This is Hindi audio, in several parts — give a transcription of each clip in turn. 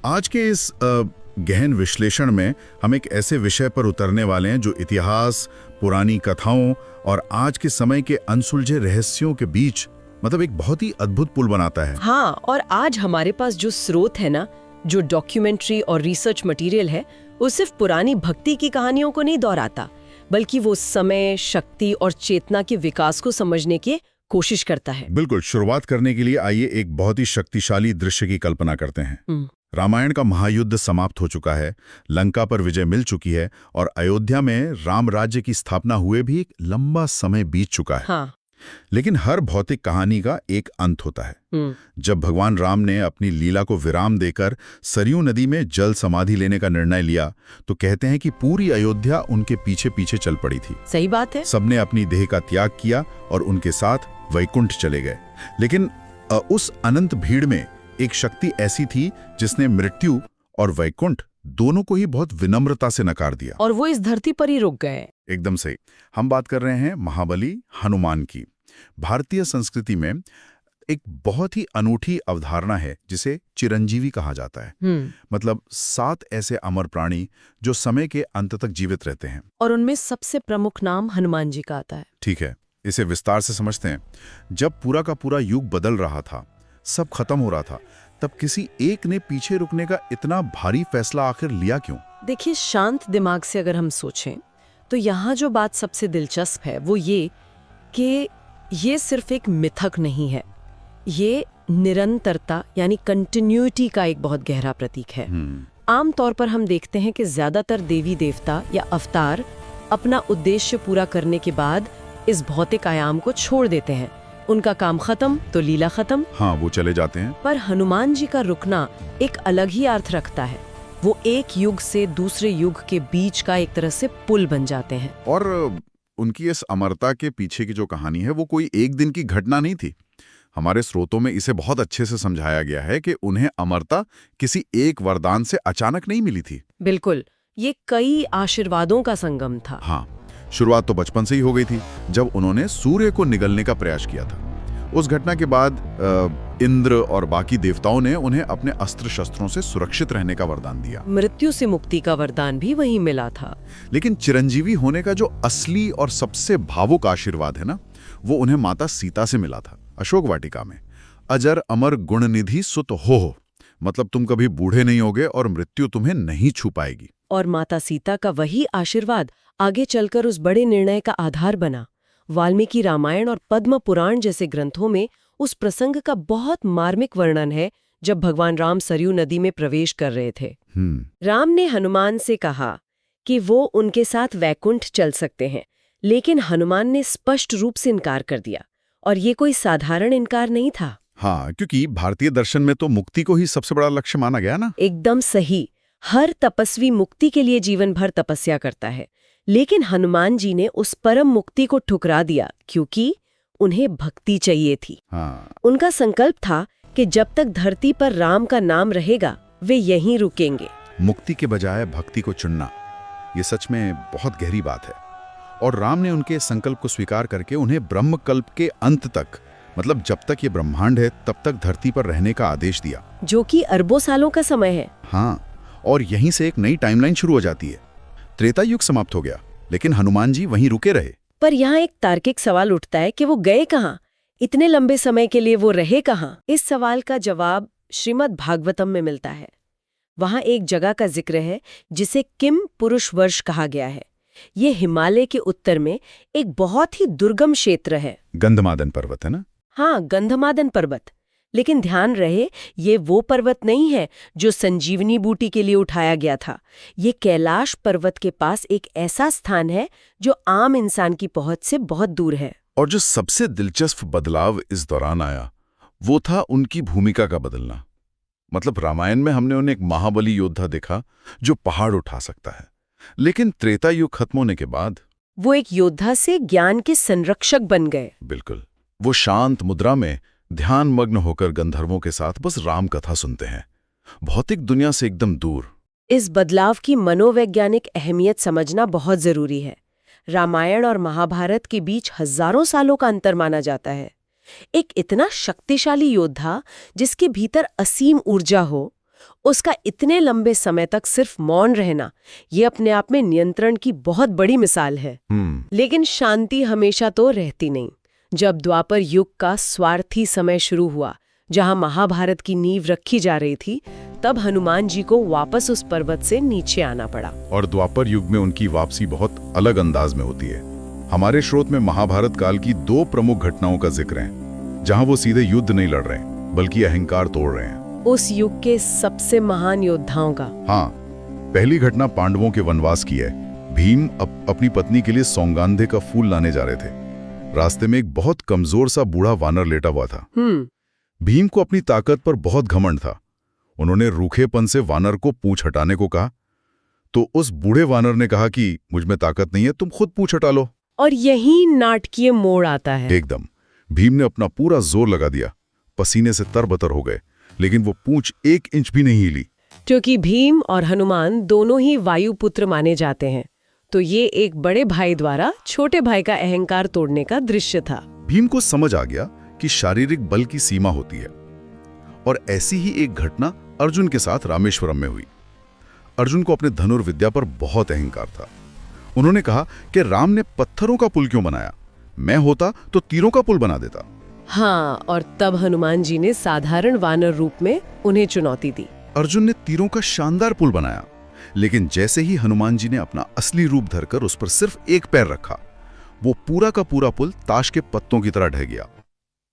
आज के इस गहन विश्लेषण में हम एक ऐसे विषय पर उतरने वाले हैं जो इतिहास, पुरानी कथाओं और आज के समय के अनसुलझे रहस्यों के बीच मतलब एक बहुत ही अद्भुत पुल बनाता है। हाँ, और आज हमारे पास जो स्रोत है ना, जो डॉक्यूमेंट्री और रिसर्च मटेरियल है, वो सिर्फ पुरानी भक्ति की कहानियों को नहीं दोहराता, बल्कि वो समय, शक्ति और चेतना के विकास को समझने की कोशिश करता है। बिल्कुल। शुरुआत करने के लिए आइए एक बहुत ही शक्तिशाली दृश्य की कल्पना करते हैं। रामायण का महायुद्ध समाप्त हो चुका है, लंका पर विजय मिल चुकी है और अयोध्या में राम राज्य की स्थापना हुए भी एक लंबा समय बीत चुका है। हाँ। लेकिन हर भौतिक कहानी का एक अंत होता है। जब भगवान राम ने अपनी लीला को विराम देकर सरयू नदी में जल समाधि लेने का निर्णय लिया, तो कहते हैं कि पूरी अयोध्या उनके पीछे पीछे चल पड़ी थी। सही बात है। सबने अपनी देह का त्याग किया और उनके साथ वैकुंठ चले गए। लेकिन उस अनंत भीड़ में एक शक्ति ऐसी थी जिसने मृत्यु और वैकुंठ दोनों को ही बहुत विनम्रता से नकार दिया, और वो इस धरती पर ही रुक गए। एकदम सही। हम बात कर रहे हैं महाबली हनुमान की। भारतीय संस्कृति में एक बहुत ही अनूठी अवधारणा है जिसे चिरंजीवी कहा जाता है। मतलब 7 ऐसे अमर प्राणी जो समय के अंत तक जीवित रहते हैं, और उनमें सबसे प्रमुख नाम हनुमान जी का आता है। ठीक है, इसे विस्तार से समझते हैं। जब पूरा का पूरा युग बदल रहा था, सब खत्म हो रहा था, तब किसी एक ने पीछे रुकने का इतना भारी फैसला आखिर लिया क्यों? देखिए, शांत दिमाग से अगर हम सोचें तो यहाँ जो बात सबसे दिलचस्प है वो ये कि ये सिर्फ एक मिथक नहीं है, ये निरंतरता यानी कंटिन्यूटी का एक बहुत गहरा प्रतीक है। आमतौर पर हम देखते हैं कि ज्यादातर देवी देवता या अवतार अपना उद्देश्य पूरा करने के बाद इस भौतिक आयाम को छोड़ देते हैं। उनका काम खत्म तो लीला खत्म। हाँ, वो चले जाते हैं। पर हनुमान जी का रुकना एक अलग ही अर्थ रखता है। वो एक युग से दूसरे युग के बीच का एक तरह से पुल बन जाते हैं। और उनकी इस अमरता के पीछे की जो कहानी है वो कोई एक दिन की घटना नहीं थी। हमारे स्रोतों में इसे बहुत अच्छे से समझाया गया है कि उन्हें अमरता किसी एक वरदान से अचानक नहीं मिली थी। बिल्कुल, ये कई आशीर्वादों का संगम था। हाँ, शुरुआत तो बचपन से ही हो गई थी जब उन्होंने सूर्य को निगलने का प्रयास किया था। उस घटना के बाद इंद्र और बाकी देवताओं ने उन्हें अपने अस्त्र शस्त्रों से सुरक्षित रहने का वरदान दिया। मृत्यु से मुक्ति का वरदान भी वहीं मिला था। लेकिन चिरंजीवी होने का जो असली और सबसे भावुक आशीर्वाद है ना, वो उन्हें माता सीता से मिला था, अशोक वाटिका में। अजर अमर गुणनिधि सुत हो, मतलब तुम कभी बूढ़े नहीं होगे और मृत्यु तुम्हें नहीं छू पाएगी। और माता सीता का वही आशीर्वाद आगे चलकर उस बड़े निर्णय का आधार बना। वाल्मीकि रामायण और पद्म पुराण जैसे ग्रंथों में उस प्रसंग का बहुत मार्मिक वर्णन है जब भगवान राम सरयू नदी में प्रवेश कर रहे थे। राम ने हनुमान से कहा कि वो उनके साथ वैकुंठ चल सकते हैं, लेकिन हनुमान ने स्पष्ट रूप से इनकार कर दिया। और ये कोई साधारण इनकार नहीं था। हाँ, क्योंकि भारतीय दर्शन में तो मुक्ति को ही सबसे बड़ा लक्ष्य माना गया ना। एकदम सही। हर तपस्वी मुक्ति के लिए जीवन भर तपस्या करता है, लेकिन हनुमान जी ने उस परम मुक्ति को ठुकरा दिया क्योंकि उन्हें भक्ति चाहिए थी। हाँ। उनका संकल्प था कि जब तक धरती पर राम का नाम रहेगा वे यहीं रुकेंगे। मुक्ति के बजाय भक्ति को चुनना, ये सच में बहुत गहरी बात है। और राम ने उनके संकल्प को स्वीकार करके उन्हें ब्रह्मकल्प के अंत तक, मतलब जब तक ये ब्रह्मांड है तब तक धरती पर रहने का आदेश दिया, जो कि अरबों सालों का समय है। हाँ, और यहीं से एक नई टाइमलाइन शुरू हो जाती है। त्रेता युग समाप्त हो गया, लेकिन हनुमान जी वहीं रुके रहे। पर यहाँ एक तार्किक सवाल उठता है कि वो गए कहाँ? इतने लंबे समय के लिए वो रहे कहाँ? इस सवाल का जवाब श्रीमद् भागवतम में मिलता है। वहाँ एक जगह का जिक्र है जिसे किम पुरुष वर्ष कहा गया है। ये हिमालय के उत्तर में एक बहुत ही दुर्गम क्षेत्र है। गंधमादन पर्वत है ना? हाँ, गंधमादन पर्वत। लेकिन ध्यान रहे, ये वो पर्वत नहीं है जो संजीवनी बूटी के लिए उठाया गया था। ये कैलाश पर्वत के पास एक ऐसा स्थान है जो आम इंसान की पहुंच से बहुत दूर है। और जो सबसे दिलचस्प बदलाव इस दौरान आया वो था उनकी भूमिका का बदलना। मतलब रामायण में हमने उन्हें एक महाबली योद्धा देखा जो पहाड़ उठा सकता है, लेकिन त्रेता युग खत्म होने के बाद वो एक योद्धा से ज्ञान के संरक्षक बन गए। बिल्कुल। वो शांत मुद्रा में ध्यान मग्न होकर गंधर्वों के साथ बस राम कथा सुनते हैं, भौतिक दुनिया से एकदम दूर। इस बदलाव की मनोवैज्ञानिक अहमियत समझना बहुत जरूरी है। रामायण और महाभारत के बीच हजारों सालों का अंतर माना जाता है। एक इतना शक्तिशाली योद्धा जिसके भीतर असीम ऊर्जा हो, उसका इतने लंबे समय तक सिर्फ मौन रहना, ये अपने आप में नियंत्रण की बहुत बड़ी मिसाल है। लेकिन शांति हमेशा तो रहती नहीं। जब द्वापर युग का स्वार्थी समय शुरू हुआ, जहां महाभारत की नींव रखी जा रही थी, तब हनुमान जी को वापस उस पर्वत से नीचे आना पड़ा। और द्वापर युग में उनकी वापसी बहुत अलग अंदाज में होती है। हमारे स्रोत में महाभारत काल की 2 प्रमुख घटनाओं का जिक्र है, जहां वो सीधे युद्ध नहीं लड़ रहे हैं, बल्कि अहंकार तोड़ रहे हैं। उस युग के सबसे महान योद्धाओं का। हाँ, पहली घटना पांडवों के वनवास की है। भीम अपनी पत्नी के लिए सौगंधे का फूल लाने जा रहे थे। रास्ते में एक बहुत कमजोर सा बूढ़ा वानर लेटा हुआ था। भीम को अपनी ताकत पर बहुत घमंड था। उन्होंने रूखेपन से वानर को पूंछ हटाने को कहा, तो उस बूढ़े वानर ने कहा कि मुझ में ताकत नहीं है, तुम खुद पूंछ हटा लो। और यही नाटकीय मोड़ आता है। एकदम। भीम ने अपना पूरा जोर लगा दिया, पसीने से तरबतर हो गए, लेकिन वो पूंछ 1 इंच भी नहीं हिली। क्योंकि भीम और हनुमान दोनों ही वायुपुत्र माने जाते हैं, तो ये एक बड़े भाई द्वारा छोटे भाई का अहंकार तोड़ने का दृश्य था। भीम को समझ आ गया कि शारीरिक बल की सीमा होती है। और ऐसी ही एक घटना अर्जुन के साथ रामेश्वरम में हुई। अर्जुन को अपने धनुर्विद्या पर बहुत अहंकार था। उन्होंने कहा कि राम ने पत्थरों का पुल क्यों बनाया, मैं होता तो तीरों का पुल बना देता। हाँ, और तब हनुमान जी ने साधारण वानर रूप में उन्हें चुनौती दी। अर्जुन ने तीरों का शानदार पुल बनाया, लेकिन जैसे ही हनुमान जी ने अपना असली रूप धरकर उस पर सिर्फ एक पैर रखा, वो पूरा का पूरा पुल ताश के पत्तों की तरह ढह गया।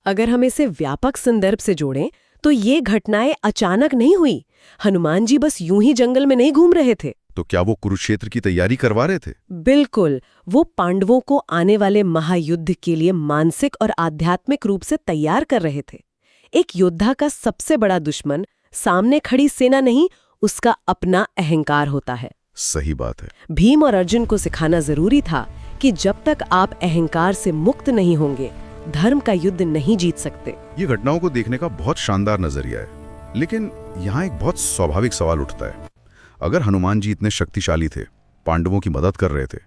अगर हम इसे व्यापक संदर्भ से जोड़ें तो ये घटनाएं अचानक नहीं हुई। हनुमान जी बस यूं ही जंगल में नहीं घूम रहे थे। तो क्या वो कुरुक्षेत्र की तैयारी करवा रहे थे? बिल्कुल, वो पांडवों को आने वाले महायुद्ध के लिए मानसिक और आध्यात्मिक रूप से तैयार कर रहे थे। एक योद्धा का सबसे बड़ा दुश्मन सामने खड़ी सेना नहीं, उसका अपना अहंकार होता है। सही बात है। भीम और अर्जुन को सिखाना जरूरी था कि जब तक आप अहंकार से मुक्त नहीं होंगे, धर्म का युद्ध नहीं जीत सकते। ये घटनाओं को देखने का बहुत शानदार नजरिया है, लेकिन यहाँ एक बहुत स्वाभाविक सवाल उठता है। अगर हनुमान जी इतने शक्तिशाली थे, पांडवों की मदद कर रहे थे,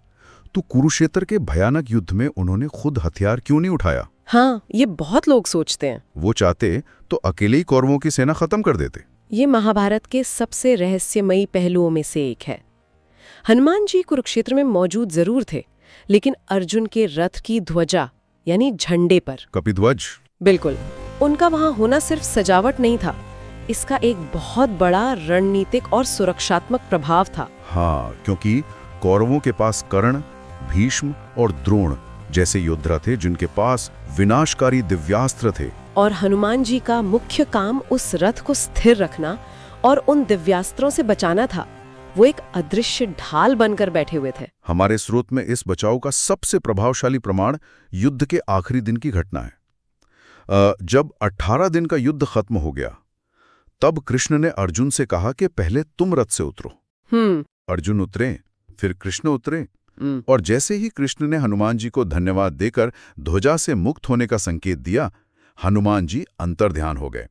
तो कुरुक्षेत्र के भयानक युद्ध में उन्होंने खुद हथियार क्यों नहीं उठाया? हाँ, ये बहुत लोग सोचते हैं। वो चाहते तो अकेले ही कौरवों की सेना खत्म कर देते। ये महाभारत के सबसे रहस्यमयी पहलुओं में से एक है। हनुमान जी कुरुक्षेत्र में मौजूद जरूर थे, लेकिन अर्जुन के रथ की ध्वजा यानी झंडे पर, कपिध्वज, बिल्कुल, उनका वहां होना सिर्फ सजावट नहीं था, इसका एक बहुत बड़ा रणनीतिक और सुरक्षात्मक प्रभाव था। हाँ, क्योंकि कौरवों के पास कर्ण, भीष्म और द्रोण जैसे योद्धा थे जिनके पास विनाशकारी दिव्यास्त्र थे। और हनुमान जी का मुख्य काम उस रथ को स्थिर रखना और उन दिव्यास्त्रों से बचाना था। वो एक अदृश्य ढाल बनकर बैठे हुए थे। हमारे स्रोत में इस बचाव का सबसे प्रभावशाली प्रमाण युद्ध के आखिरी दिन की घटना है। जब 18 दिन का युद्ध खत्म हो गया, तब कृष्ण ने अर्जुन से कहा कि पहले तुम रथ से उतरो। अर्जुन उतरे, फिर कृष्ण उतरे, और जैसे ही कृष्ण ने हनुमान जी को धन्यवाद देकर ध्वजा से मुक्त होने का संकेत दिया, हनुमान जी अंतर्ध्यान हो गए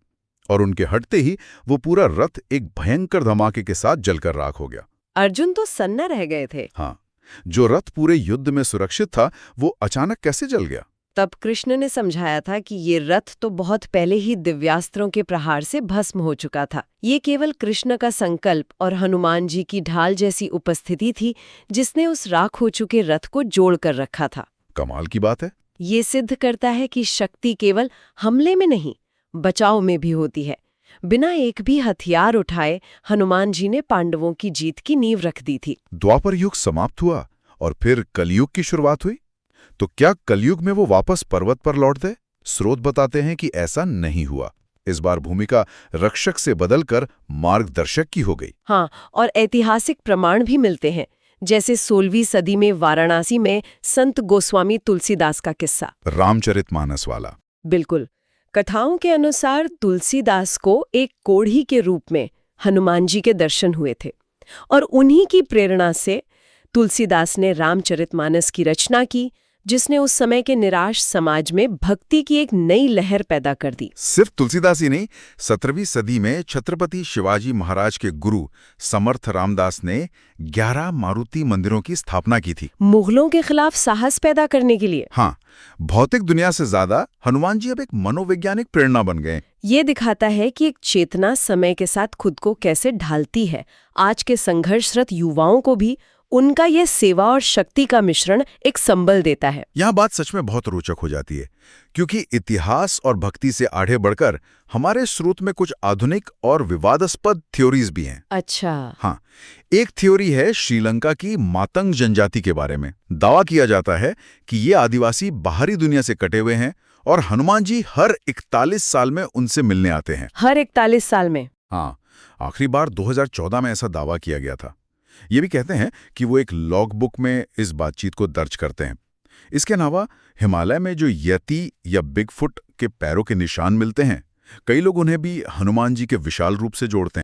और उनके हटते ही वो पूरा रथ एक भयंकर धमाके के साथ जलकर राख हो गया। अर्जुन तो सन्ना रह गए थे। हाँ, जो रथ पूरे युद्ध में सुरक्षित था, वो अचानक कैसे जल गया? तब कृष्ण ने समझाया था कि ये रथ तो बहुत पहले ही दिव्यास्त्रों के प्रहार से भस्म हो चुका था। ये केवल कृष्ण का संकल्प और हनुमान जी की ढाल जैसी उपस्थिति थी, जिसने उस राख हो चुके रथ को जोड़ कर रखा था। कमाल की बात है। ये सिद्ध करता है कि शक्ति केवल हमले में नहीं, बचाव में भी होती है। बिना एक भी हथियार उठाए हनुमान जी ने पांडवों की जीत की नींव रख दी थी। द्वापर युग समाप्त हुआ और फिर कलयुग की शुरुआत हुई। तो क्या कलयुग में वो वापस पर्वत पर लौट गए? स्रोत बताते हैं कि ऐसा नहीं हुआ। इस बार भूमिका रक्षक से बदलकर मार्गदर्शक की हो गई। हाँ, और ऐतिहासिक प्रमाण भी मिलते हैं, जैसे 16वीं सदी में वाराणसी में संत गोस्वामी तुलसीदास का किस्सा, रामचरितमानस वाला। बिल्कुल। कथाओं के अनुसार तुलसीदास को एक कोढ़ी के रूप में हनुमान जी के दर्शन हुए थे और उन्हीं की प्रेरणा से तुलसीदास ने रामचरितमानस की रचना की, जिसने उस समय के निराश समाज में भक्ति की एक नई लहर पैदा कर दी। सिर्फ तुलसीदास ही नहीं, 17वीं सदी में छत्रपति शिवाजी महाराज के गुरु समर्थ रामदास ने 11 मारुति मंदिरों की स्थापना की थी, मुगलों के खिलाफ साहस पैदा करने के लिए। हाँ, भौतिक दुनिया से ज्यादा हनुमान जी अब एक मनोवैज्ञानिक प्रेरणा बन गए। ये दिखाता है कि एक चेतना समय के साथ खुद को कैसे ढालती है। आज के संघर्षरत युवाओं को भी उनका ये सेवा और शक्ति का मिश्रण एक संबल देता है। यहाँ बात सच में बहुत रोचक हो जाती है, क्योंकि इतिहास और भक्ति से आगे बढ़कर हमारे स्रोत में कुछ आधुनिक और विवादास्पद थ्योरीज भी हैं। अच्छा। हाँ, एक थ्योरी है श्रीलंका की मातंग जनजाति के बारे में। दावा किया जाता है कि ये आदिवासी बाहरी दुनिया से कटे हुए हैं और हनुमान जी हर 41 साल में उनसे मिलने आते हैं। हर 41 साल में? हाँ, आखिरी बार 2014 में ऐसा दावा किया गया था। ये भी कहते हैं कि वो एक लॉग बुक में इस बातचीत को दर्ज करते हैं। इसके अलावा हिमालय में जो यति या बिगफुट के पैरों के निशान मिलते हैं, कई लोग उन्हें भी हनुमान जी के विशाल रूप से जोड़ते हैं।